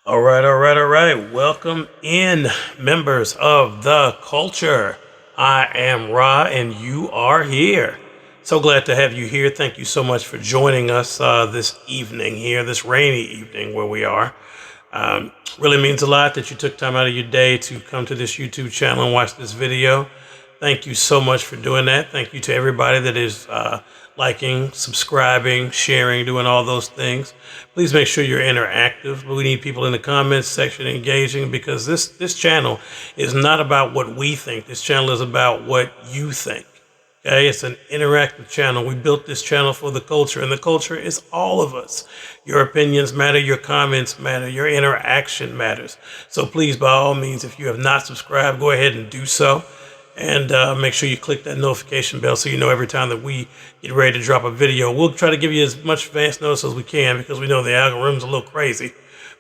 All right. Welcome in, members of the culture. I am Ra, and you are here. So glad to have you here. Thank you so much for joining us this evening here, this rainy evening where we are. Really means a lot that you took time out of your day to come to this YouTube channel and watch this video. Thank you so much for doing that. Thank you to everybody that is liking, subscribing, sharing, doing all those things. Please make sure you're interactive. We need people in the comments section engaging because this channel is not about what we think. This channel is about what you think. Okay, it's an interactive channel. We built this channel for the culture, and the culture is all of us. Your opinions matter, your comments matter, your interaction matters. So please, by all means, if you have not subscribed, go ahead and do so. And make sure you click that notification bell so you know every time that we get ready to drop a video. We'll try to give you as much advance notice as we can because we know the algorithm's a little crazy.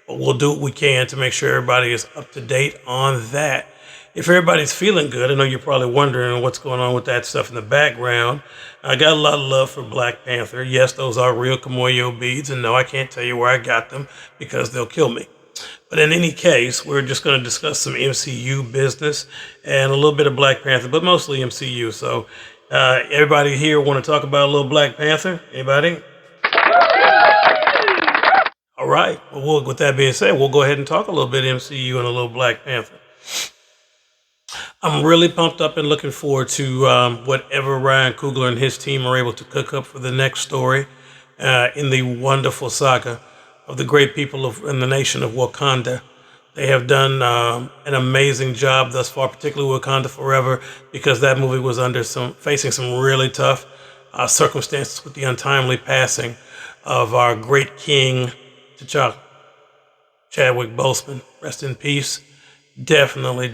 But we'll do what we can to make sure everybody is up to date on that. If everybody's feeling good, I know you're probably wondering what's going on with that stuff in the background. I got a lot of love for Black Panther. Yes, those are real Kimoyo beads, and no, I can't tell you where I got them because they'll kill me. But in any case, we're just going to discuss some MCU business and a little bit of Black Panther, but mostly MCU. So everybody here want to talk about a little Black Panther? Anybody? All right. Well, with that being said, we'll go ahead and talk a little bit MCU and a little Black Panther. I'm really pumped up and looking forward to whatever Ryan Coogler and his team are able to cook up for the next story in the wonderful saga of the great people in the nation of Wakanda. They have done an amazing job thus far, particularly Wakanda Forever, because that movie was facing some really tough circumstances with the untimely passing of our great king, T'Challa, Chadwick Boseman. Rest in peace. Definitely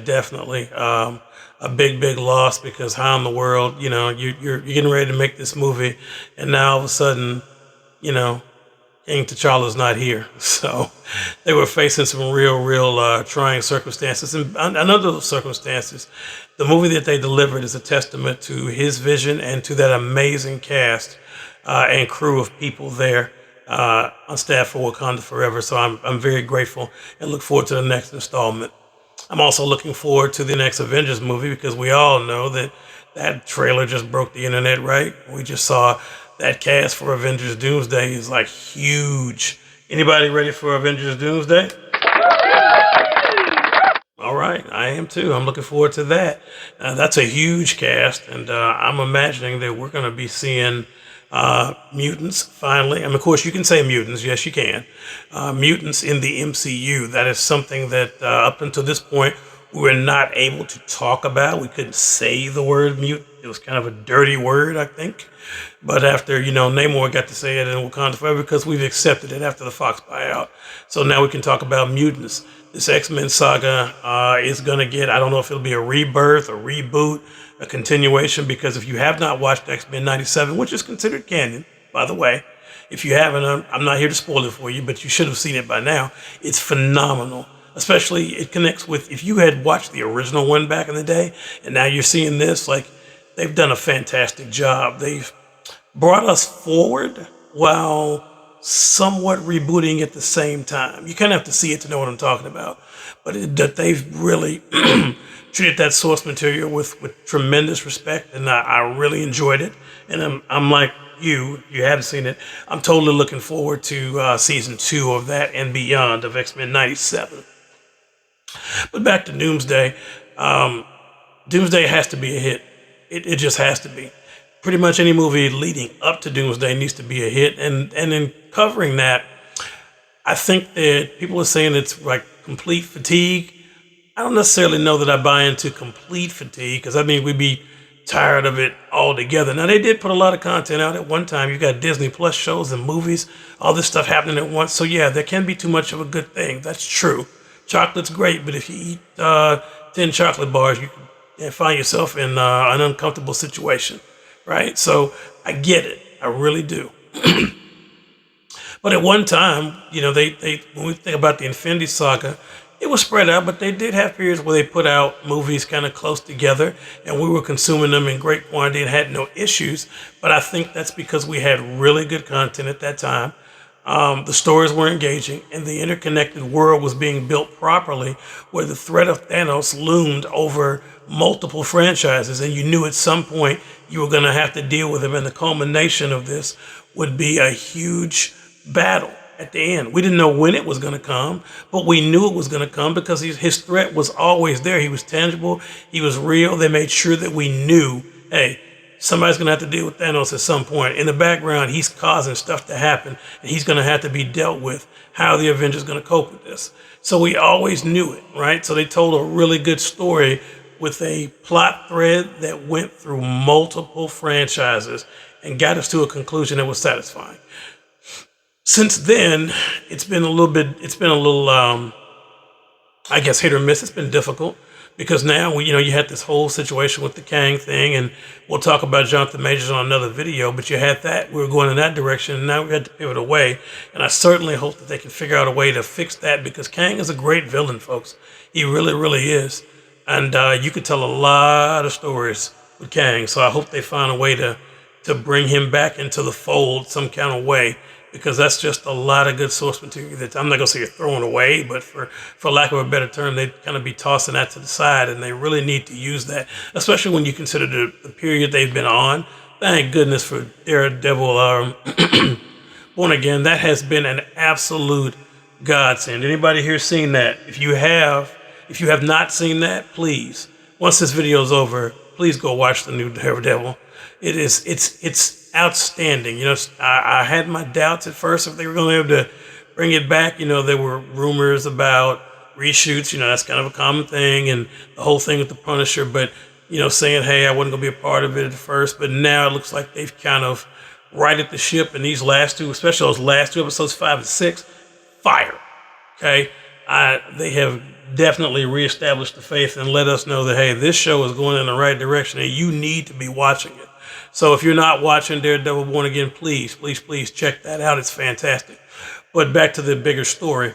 a big loss because how in the world, you're getting ready to make this movie and now all of a sudden, King T'Challa's not here. So they were facing some real trying circumstances. And under those circumstances, the movie that they delivered is a testament to his vision and to that amazing cast and crew of people there on staff for Wakanda Forever. So I'm very grateful and look forward to the next installment. I'm also looking forward to the next Avengers movie because we all know that trailer just broke the internet, right? We just saw that cast for Avengers Doomsday is like huge. Anybody ready for Avengers Doomsday? All right, I am too. I'm looking forward to that. That's a huge cast, and I'm imagining that we're going to be seeing mutants finally. And of course, you can say mutants. Yes, you can. Mutants in the MCU. That is something that up until this point we were not able to talk about. We couldn't say the word mutant. It was kind of a dirty word, I think. But after, Namor got to say it in Wakanda Forever because we've accepted it after the Fox buyout. So now we can talk about mutants. This X-Men saga is going to get, I don't know if it'll be a rebirth, a reboot, a continuation, because if you have not watched X-Men 97, which is considered canon, by the way, if you haven't, I'm not here to spoil it for you, but you should have seen it by now. It's phenomenal. Especially it connects with, if you had watched the original one back in the day, and now you're seeing this, like, they've done a fantastic job. They've brought us forward while somewhat rebooting at the same time. You kind of have to see it to know what I'm talking about. But that they've really treated that source material with tremendous respect, and I really enjoyed it. And I'm like you haven't seen it. I'm totally looking forward to season 2 of that and beyond of X-Men 97. But back to Doomsday. Doomsday has to be a hit. It just has to be. Pretty much any movie leading up to Doomsday needs to be a hit. And in covering that, I think that people are saying it's like complete fatigue. I don't necessarily know that I buy into complete fatigue because I mean we'd be tired of it altogether. Now they did put a lot of content out at one time. You got Disney Plus shows and movies, all this stuff happening at once. So yeah, there can be too much of a good thing. That's true. Chocolate's great, but if you eat 10 chocolate bars, you can find yourself in an uncomfortable situation, right? So I get it. I really do. But at one time, they when we think about the Infinity Saga, it was spread out, but they did have periods where they put out movies kind of close together, and we were consuming them in great quantity and had no issues. But I think that's because we had really good content at that time. The stories were engaging, and the interconnected world was being built properly, where the threat of Thanos loomed over multiple franchises, and you knew at some point you were going to have to deal with him, and the culmination of this would be a huge battle at the end. We didn't know when it was going to come, but we knew it was going to come because his threat was always there. He was tangible. He was real. They made sure that we knew, hey, somebody's going to have to deal with Thanos at some point. In the background, he's causing stuff to happen, and he's going to have to be dealt with. How are the Avengers going to cope with this? So we always knew it, right? So they told a really good story with a plot thread that went through multiple franchises and got us to a conclusion that was satisfying. Since then, it's been a little, I guess, hit or miss. It's been difficult because now you had this whole situation with the Kang thing, and we'll talk about Jonathan Majors on another video, but you had that, we were going in that direction, and now we had to pivot away, and I certainly hope that they can figure out a way to fix that, because Kang is a great villain, folks. He really, really is, and you could tell a lot of stories with Kang, so I hope they find a way to bring him back into the fold some kind of way, because that's just a lot of good source material that I'm not going to say you're throwing away, but for lack of a better term, they'd kind of be tossing that to the side, and they really need to use that, especially when you consider the period they've been on. Thank goodness for Daredevil Born Again. That has been an absolute godsend. Anybody here seen that? If you have not seen that, please, once this video is over, please go watch the new Daredevil. It's outstanding. I had my doubts at first if they were going to be able to bring it back. There were rumors about reshoots. That's kind of a common thing, and the whole thing with the Punisher. But saying, hey, I wasn't going to be a part of it at first, but now it looks like they've kind of righted the ship. And these last two, especially those last two episodes, 5 and 6, fire. Okay, they have definitely reestablished the faith and let us know that, hey, this show is going in the right direction, and you need to be watching it. So if you're not watching Daredevil Born Again, please check that out. It's fantastic. But back to the bigger story.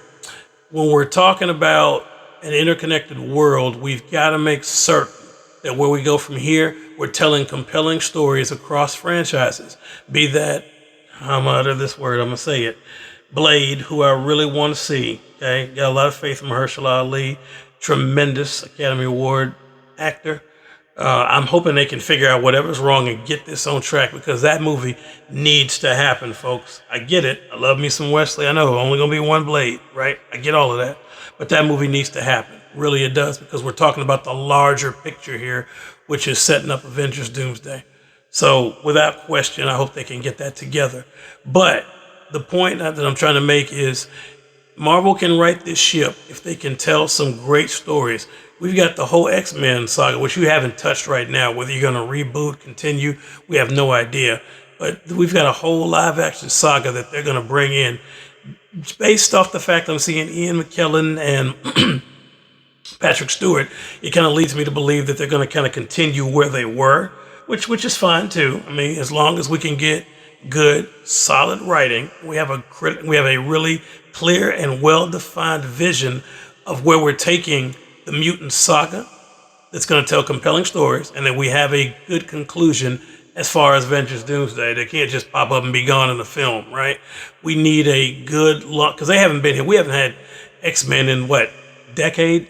When we're talking about an interconnected world, we've got to make certain that where we go from here, we're telling compelling stories across franchises. Be that, I'm going to utter this word, I'm going to say it, Blade, who I really want to see. Okay, got a lot of faith in Mahershala Ali, tremendous Academy Award actor. I'm hoping they can figure out whatever's wrong and get this on track, because that movie needs to happen, folks. I get it. I love me some Wesley. I know only going to be one Blade, right? I get all of that. But that movie needs to happen. Really, it does, because we're talking about the larger picture here, which is setting up Avengers Doomsday. So without question, I hope they can get that together. But the point that I'm trying to make is Marvel can right this ship if they can tell some great stories. We've got the whole X-Men saga, which you haven't touched right now. Whether you're going to reboot, continue, we have no idea. But we've got a whole live-action saga that they're going to bring in. Based off the fact I'm seeing Ian McKellen and Patrick Stewart, it kind of leads me to believe that they're going to kind of continue where they were, which is fine too. I mean, as long as we can get good, solid writing, we have a really clear and well-defined vision of where we're taking the mutant saga that's going to tell compelling stories, and then we have a good conclusion as far as Avengers Doomsday. They can't just pop up and be gone in the film, right? We need a good look, because they haven't been here. We haven't had X-Men in decade?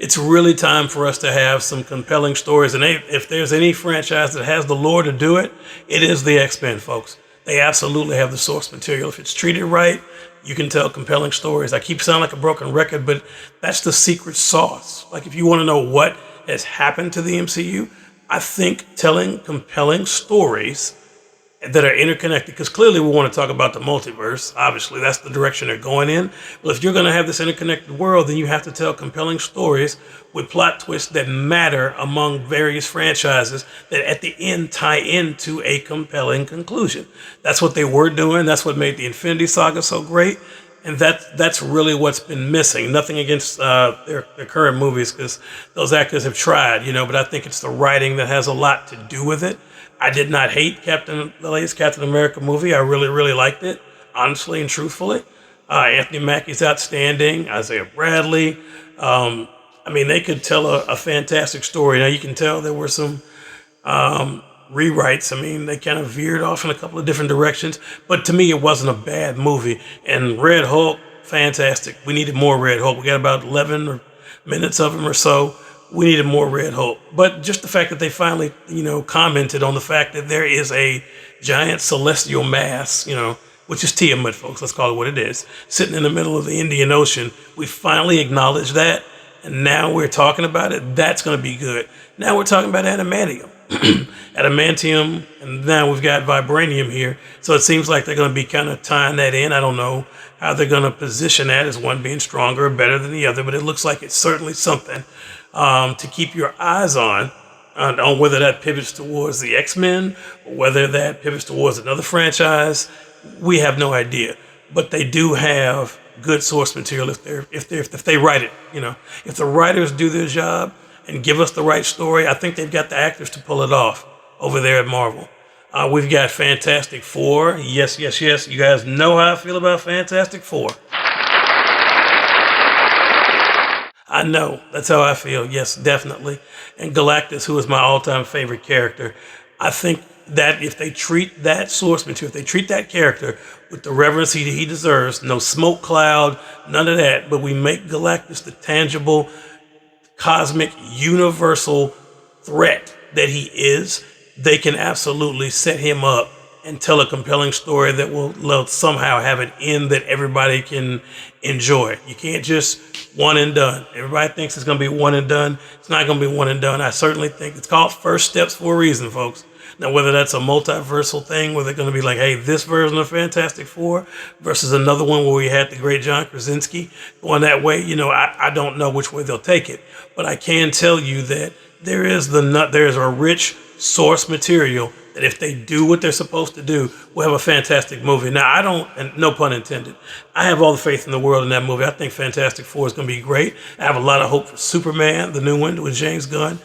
It's really time for us to have some compelling stories, and if there's any franchise that has the lore to do it, it is the X-Men, folks. They absolutely have the source material. If it's treated right, you can tell compelling stories. I keep sounding like a broken record, but that's the secret sauce. Like, if you want to know what has happened to the MCU, I think telling compelling stories that are interconnected, because clearly we want to talk about the multiverse. Obviously, that's the direction they're going in. But if you're going to have this interconnected world, then you have to tell compelling stories with plot twists that matter among various franchises that at the end tie into a compelling conclusion. That's what they were doing. That's what made the Infinity Saga so great. And that's really what's been missing. Nothing against their current movies, because those actors have tried, but I think it's the writing that has a lot to do with it. I did not hate the latest Captain America movie. I really, really liked it, honestly and truthfully. Anthony Mackie's outstanding. Isaiah Bradley. They could tell a fantastic story. Now, you can tell there were some rewrites. I mean, they kind of veered off in a couple of different directions, but to me, it wasn't a bad movie. And Red Hulk, fantastic. We needed more Red Hulk. We got about 11 minutes of him or so. We needed more Red Hulk. But just the fact that they finally, commented on the fact that there is a giant celestial mass, which is Tiamat, folks, let's call it what it is, sitting in the middle of the Indian Ocean. We finally acknowledged that, and now we're talking about it. That's going to be good. Now we're talking about adamantium. Adamantium, and now we've got vibranium here. So it seems like they're going to be kind of tying that in. I don't know how they're going to position that as one being stronger or better than the other, but it looks like it's certainly something to keep your eyes on whether that pivots towards the X-Men or whether that pivots towards another franchise. We have no idea, but they do have good source material if they write it. If the writers do their job and give us the right story, I think they've got the actors to pull it off over there at Marvel. We've got Fantastic Four. Yes. You guys know how I feel about Fantastic Four. I know. That's how I feel. Yes, definitely. And Galactus, who is my all-time favorite character, I think that if they treat that source material, if they treat that character with the reverence he deserves, no smoke cloud, none of that, but we make Galactus the tangible, cosmic, universal threat that he is, they can absolutely set him up and tell a compelling story that will somehow have an end that everybody can enjoy. You can't just one and done. Everybody thinks it's going to be one and done. It's not going to be one and done. I certainly think it's called First Steps for a reason, folks. Now, whether that's a multiversal thing, where they're going to be like, hey, this version of Fantastic Four versus another one where we had the great John Krasinski going that way, I don't know which way they'll take it. But I can tell you that there is a rich source material that if they do what they're supposed to do, we'll have a fantastic movie. Now, and no pun intended, I have all the faith in the world in that movie. I think Fantastic Four is going to be great. I have a lot of hope for Superman, the new one with James Gunn.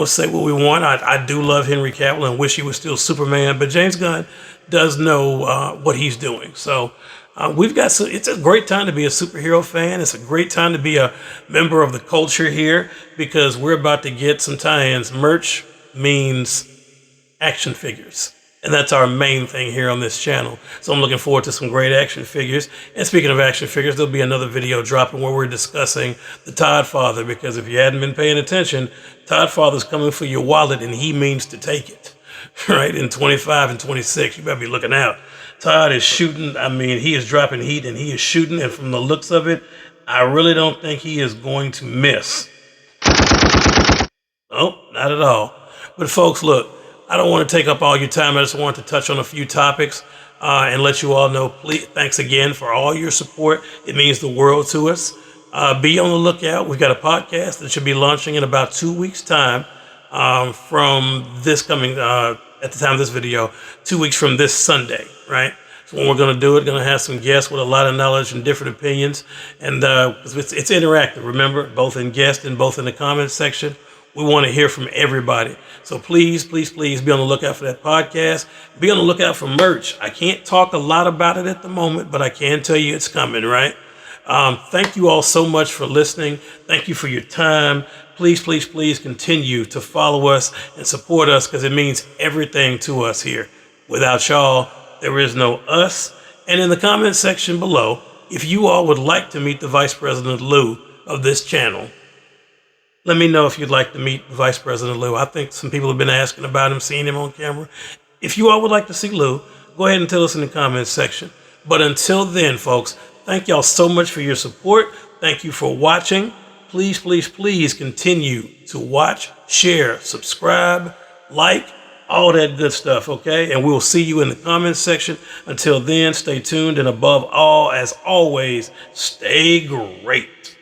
Say what we want. I do love Henry Cavill and wish he was still Superman, but James Gunn does know what he's doing. So it's a great time to be a superhero fan. It's a great time to be a member of the culture here because we're about to get some tie-ins. Merch means action figures. And that's our main thing here on this channel. So I'm looking forward to some great action figures. And speaking of action figures, there'll be another video dropping where we're discussing the Todd Father, because if you hadn't been paying attention, Todd Father's coming for your wallet and he means to take it, right? In 25 and 26, you better be looking out. Todd is shooting. I mean, he is dropping heat and he is shooting. And from the looks of it, I really don't think he is going to miss. Nope, not at all. But folks, look, I don't want to take up all your time. I just want to touch on a few topics and let you all know, please, thanks again for all your support. It means the world to us. Be on the lookout. We've got a podcast that should be launching in about 2 weeks' time from this coming, at the time of this video, 2 weeks from this Sunday, right? So when we're going to do it, going to have some guests with a lot of knowledge and different opinions. And it's interactive, remember, both in guest and both in the comments section. We want to hear from everybody. So please be on the lookout for that podcast. Be on the lookout for merch. I can't talk a lot about it at the moment, but I can tell you it's coming, right? Thank you all so much for listening. Thank you for your time. Please continue to follow us and support us because it means everything to us here. Without y'all, there is no us. And in the comment section below, if you all would like to meet the Vice President Lou of this channel, let me know if you'd like to meet Vice President Lou. I think some people have been asking about him, seeing him on camera. If you all would like to see Lou, go ahead and tell us in the comments section. But until then, folks, thank y'all so much for your support. Thank you for watching. Please continue to watch, share, subscribe, like, all that good stuff, okay? And we'll see you in the comments section. Until then, stay tuned. And above all, as always, stay great.